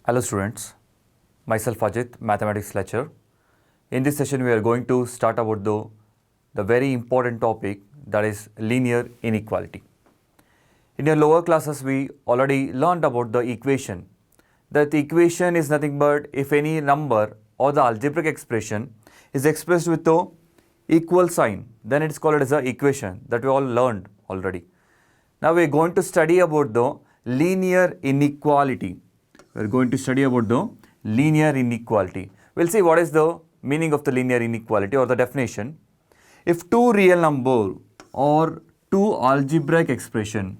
Hello students, myself Ajit, mathematics lecturer. In this session we are going to start about the very important topic, that is linear inequality. In your lower classes we already learned about the equation. That the equation is nothing but if any number or the algebraic expression is expressed with the equal sign, then it is called as an equation, that we all learned already. Now we are going to study about the linear inequality. We are going to study about the linear inequality. We'll see what is the meaning of the linear inequality or the definition. If two real number or two algebraic expression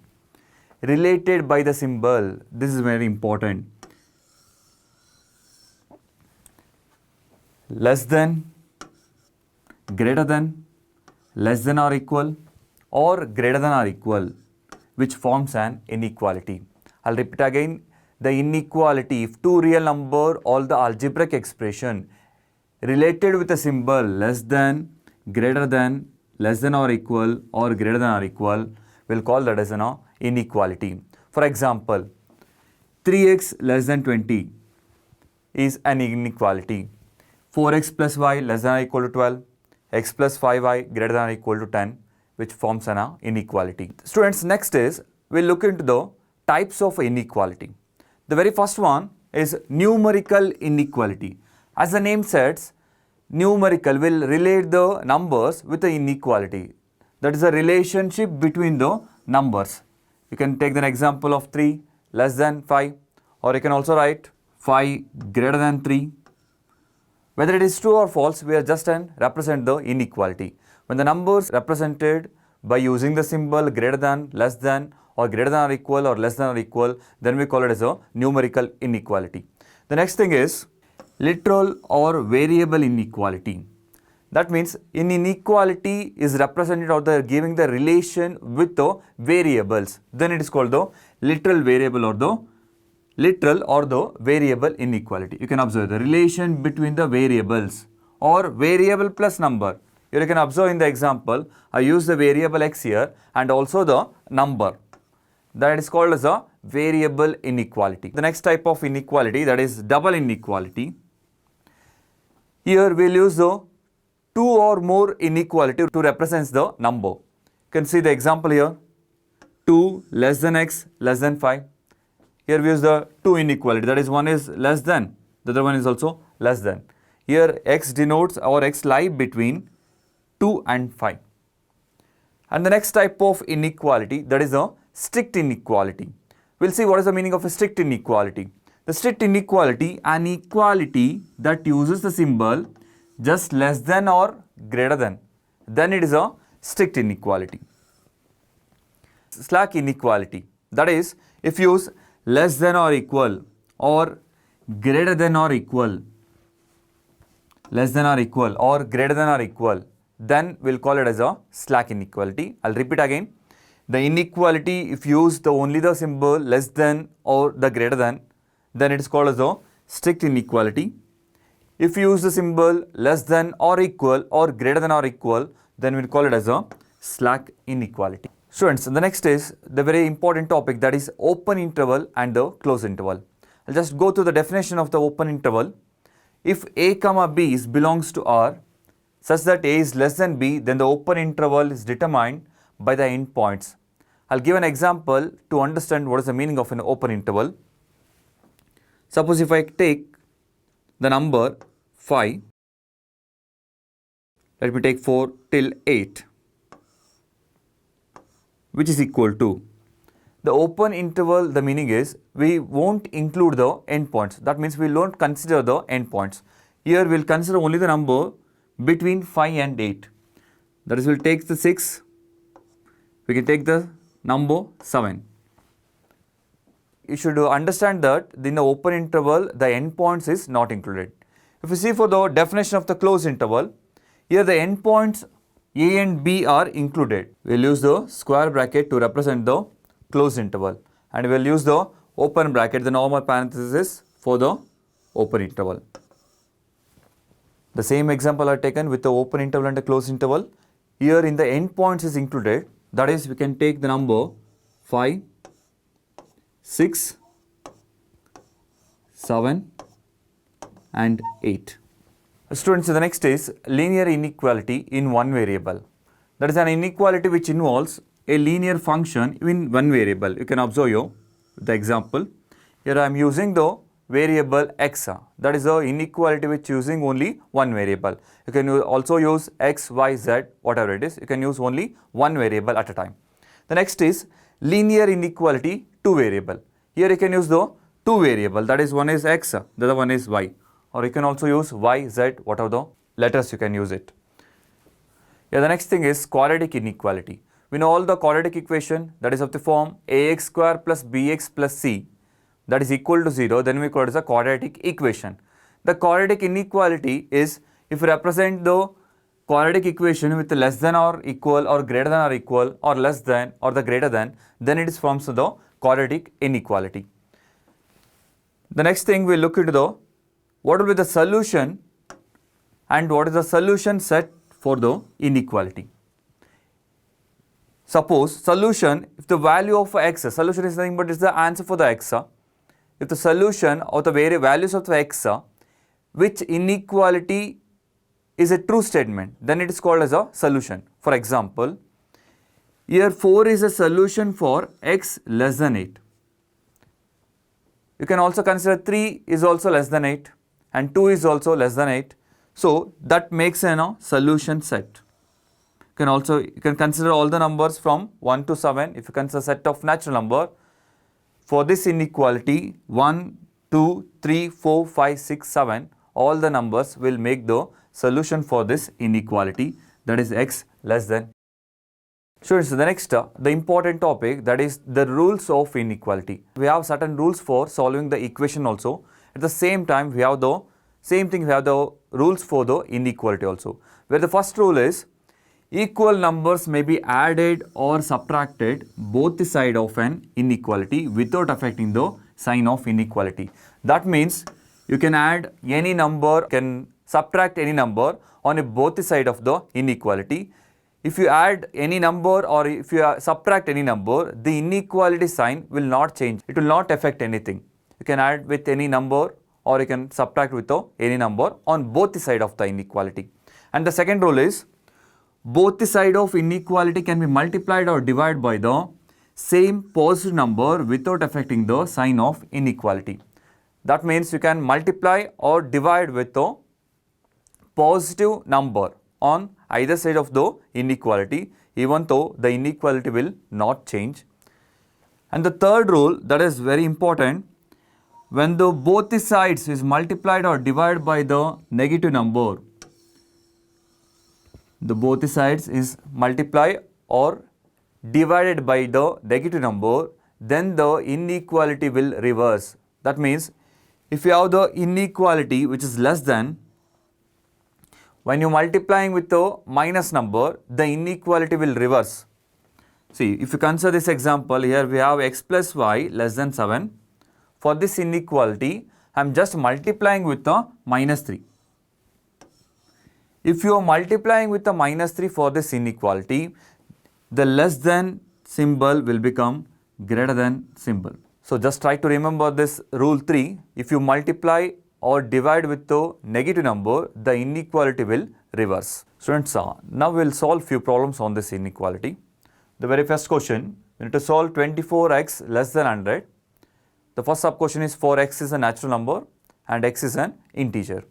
related by the symbol, this is very important, less than, greater than, less than or equal, or greater than or equal, which forms an inequality. I'll repeat again, the inequality if two real number or the algebraic expression related with a symbol less than, greater than, less than or greater than or equal, we'll call that as an inequality. For example, 3x less than 20 is an inequality. 4x plus y less than or equal to 12, x plus 5y greater than or equal to 10, which forms an inequality. Students, next is we'll look into the types of inequality. The very first one is numerical inequality. As the name says, numerical will relate the numbers with the inequality. That is a relationship between the numbers. You can take an example of 3 less than 5, or you can also write 5 greater than 3. Whether it is true or false, we are just represent the inequality. When the numbers represented by using the symbol greater than, less than, or greater than or equal, or less than or equal, then we call it as a numerical inequality. The next thing is literal or variable inequality. That means in inequality is represented or the giving the relation with the variables. Then it is called the literal variable or the variable inequality. You can observe the relation between the variables or variable plus number. Here you can observe in the example, I use the variable x here and also the number. That is called as a variable inequality. The next type of inequality, that is double inequality. Here we will use the two or more inequality to represent the number. You can see the example here, 2 less than x less than 5. Here we use the two inequality, that is one is less than, the other one is also less than. Here x denotes or x lie between 2 and 5. And the next type of inequality, that is a strict inequality. We'll see what is the meaning of a strict inequality. The strict inequality, an equality that uses the symbol just less than or greater than, then it is a strict inequality. Slack inequality, that is if you use less than or equal or greater than or equal, less than or equal or greater than or equal, then we'll call it as a slack inequality. I'll repeat again. The inequality, if you use only the symbol less than or the greater than, then it is called as a strict inequality. If you use the symbol less than or equal or greater than or equal, then we'll call it as a slack inequality. Students, the next is the very important topic, that is open interval and the closed interval. I'll just go through the definition of the open interval. If a comma b belongs to R such that a is less than b, then the open interval is determined by the endpoints. I'll give an example to understand what is the meaning of an open interval. Suppose if I take the number 5, let me take 4 till 8, which is equal to, the open interval, the meaning is we won't include the endpoints. That means we won't consider the endpoints. Here we will consider only the number between 5 and 8. That is, we'll take the 6, we can take the number 7. You should understand that in the open interval, the endpoints is not included. If you see for the definition of the closed interval, here the endpoints a and b are included. We will use the square bracket to represent the closed interval, and we will use the open bracket, the normal parenthesis, for the open interval. The same example are taken with the open interval and the closed interval. Here in the endpoints is included, that is we can take the number 5, 6, 7 and 8. Students, the next is linear inequality in one variable. That is an inequality which involves a linear function in one variable. You can observe here the example. Here I am using the variable x. That is the inequality which using only one variable. You can also use x, y, z, whatever it is. You can use only one variable at a time. The next is linear inequality two variable. Here you can use the two variable, that is one is x, the other one is y. Or you can also use y, z, whatever the letters you can use it. Yeah, the next thing is quadratic inequality. We know all the quadratic equation that is of the form ax square plus bx plus c that is equal to 0, then we call it as a quadratic equation. The quadratic inequality is if you represent the quadratic equation with less than or equal or greater than or equal or less than or the greater than, then it is forms of the quadratic inequality. The next thing we look into the what will be the solution and what is the solution set for the inequality. Suppose solution, if the value of x, solution is nothing but is the answer for the x. If the solution of the values of the x, which inequality is a true statement, then it is called as a solution. For example, here 4 is a solution for x less than 8. You can also consider 3 is also less than 8 and 2 is also less than 8. So that makes a solution set. You can consider all the numbers from 1 to 7. If you consider set of natural number, for this inequality 1, 2, 3, 4, 5, 6, 7, all the numbers will make the solution for this inequality, that is x less than. Students, the next, the important topic, that is the rules of inequality. We have certain rules for solving the equation also. At the same time, we have the same thing, we have the rules for the inequality also. Where the first rule is equal numbers may be added or subtracted both the side of an inequality without affecting the sign of inequality. That means you can add any number, can subtract any number on both the side of the inequality. If you add any number or if you subtract any number, the inequality sign will not change. It will not affect anything. You can add with any number or you can subtract with any number on both the side of the inequality. And the second rule is both the side of inequality can be multiplied or divided by the same positive number without affecting the sign of inequality. That means you can multiply or divide with a positive number on either side of the inequality, even though the inequality will not change. And the third rule, that is very important, when both the sides is multiplied or divided by the negative number, both the sides is multiplied or divided by the negative number, then the inequality will reverse. That means if you have the inequality which is less than, when you multiplying with the minus number, the inequality will reverse. See, if you consider this example, here we have x plus y less than 7. For this inequality, I am just multiplying with the minus 3. If you are multiplying with the minus 3 for this inequality, the less than symbol will become greater than symbol. So just try to remember this rule 3. If you multiply or divide with the negative number, the inequality will reverse. Students, now we will solve few problems on this inequality. The very first question, we need to solve 24x less than 100. The first sub question is for x is a natural number and x is an integer.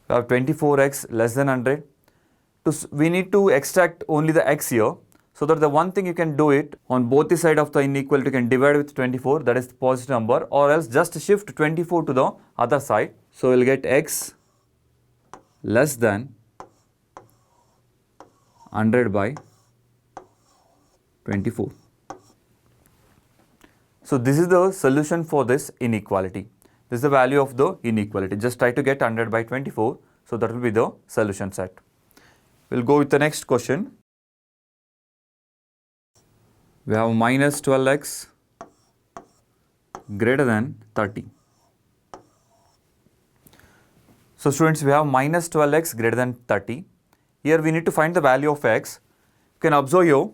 We have 24x less than 100. We need to extract only the x here, so that the one thing you can do it on both the side of the inequality, you can divide with 24, that is the positive number, or else just shift 24 to the other side. So we'll get x less than 100 by 24. So this is the solution for this inequality. This is the value of the inequality. Just try to get 100 by 24. So that will be the solution set. We'll go with the next question. We have minus 12x greater than 30. So students, we have minus 12x greater than 30. here we need to find the value of x. You can observe here,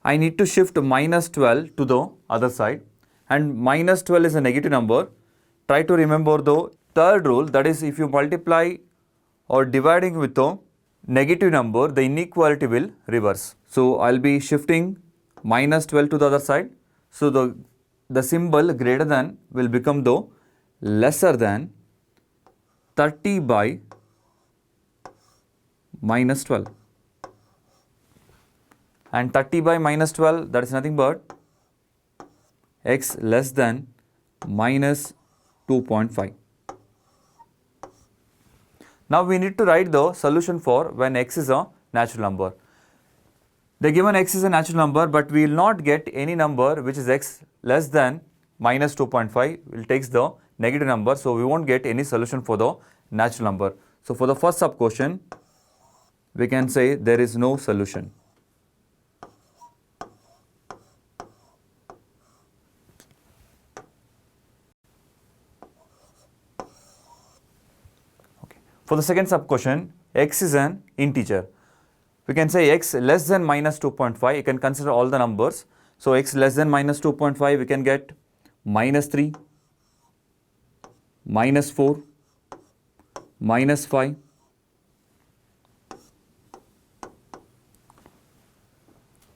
I need to shift minus 12 to the other side, and minus 12 is a negative number. Try to remember the third rule, that is if you multiply or dividing with a negative number, the inequality will reverse. So I'll be shifting minus 12 to the other side. So the symbol greater than will become the lesser than 30 by minus 12. And 30 by minus 12, that is nothing but x less than minus 2.5. Now we need to write the solution for when x is a natural number. The given x is a natural number, but we will not get any number which is x less than minus 2.5. We'll take the negative number, so we won't get any solution for the natural number. So for the first sub question, we can say there is no solution. For the second sub question, x is an integer. We can say x less than minus 2.5, you can consider all the numbers. So x less than minus 2.5, we can get minus 3, minus 4, minus 5,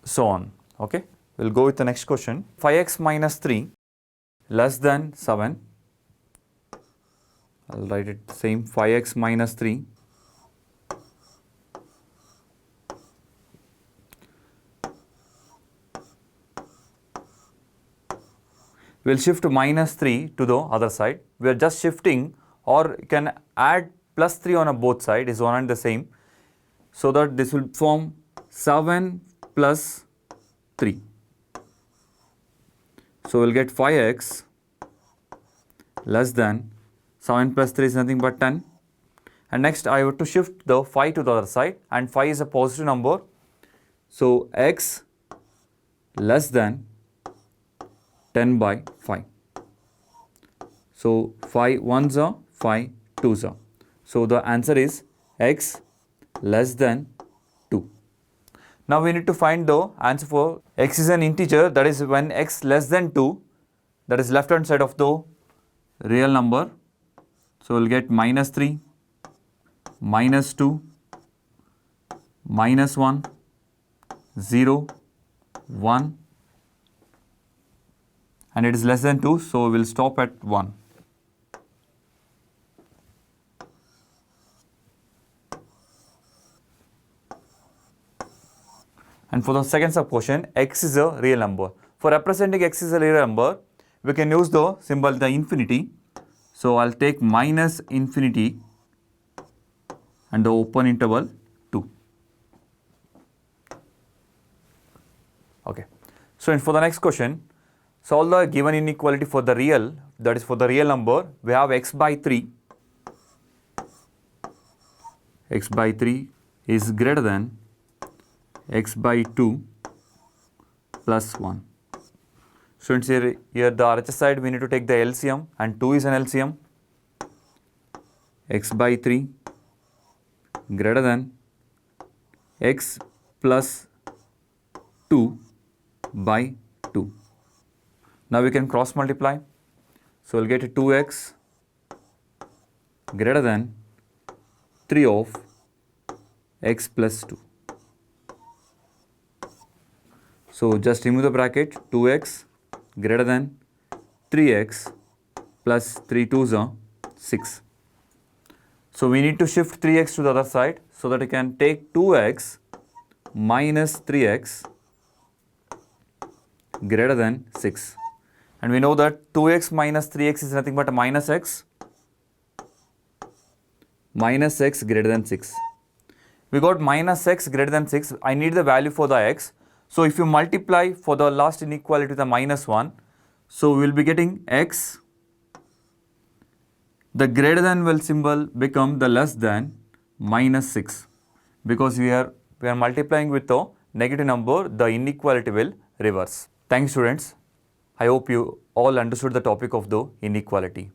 so on. Okay, we'll go with the next question. 5x minus 3 less than 7. I'll write it same, 5x minus 3 we'll shift minus 3 to the other side. We are just shifting, or you can add plus 3 on a both side, is one and the same, so that this will form 7 plus 3. So we'll get 5x less than 7 plus 3 is nothing but 10. And next I have to shift the 5 to the other side, and 5 is a positive number. So x less than 10 by 5. So 5 ones are 5 twos are. So the answer is x less than 2. Now we need to find the answer for x is an integer, that is when x less than 2, that is left hand side of the real number. So we'll get minus 3, minus 2, minus 1, 0, 1, and it is less than 2, so we will stop at 1. And for the second sub question, x is a real number. For representing x is a real number, we can use the symbol the infinity. So I'll take minus infinity and the open interval 2. Okay. So for the next question, solve the given inequality for the real, that is for the real number. We have x by 3. X by 3 is greater than x by 2 plus 1. Students, here the RHS side we need to take the LCM, and 2 is an LCM. X by 3 greater than x plus 2 by 2. Now we can cross multiply. So we'll get 2x greater than 3 of x plus 2. So just remove the bracket, 2x greater than 3x plus 3 2s are 6. So we need to shift 3x to the other side, so that you can take 2x minus 3x greater than 6. And we know that 2x minus 3x is nothing but a minus x greater than 6. We got minus x greater than 6. I need the value for the x. So if you multiply for the last inequality with the minus 1, so we will be getting x, the greater than will symbol become the less than minus 6, because we are multiplying with the negative number, the inequality will reverse. Thanks students. I hope you all understood the topic of the inequality.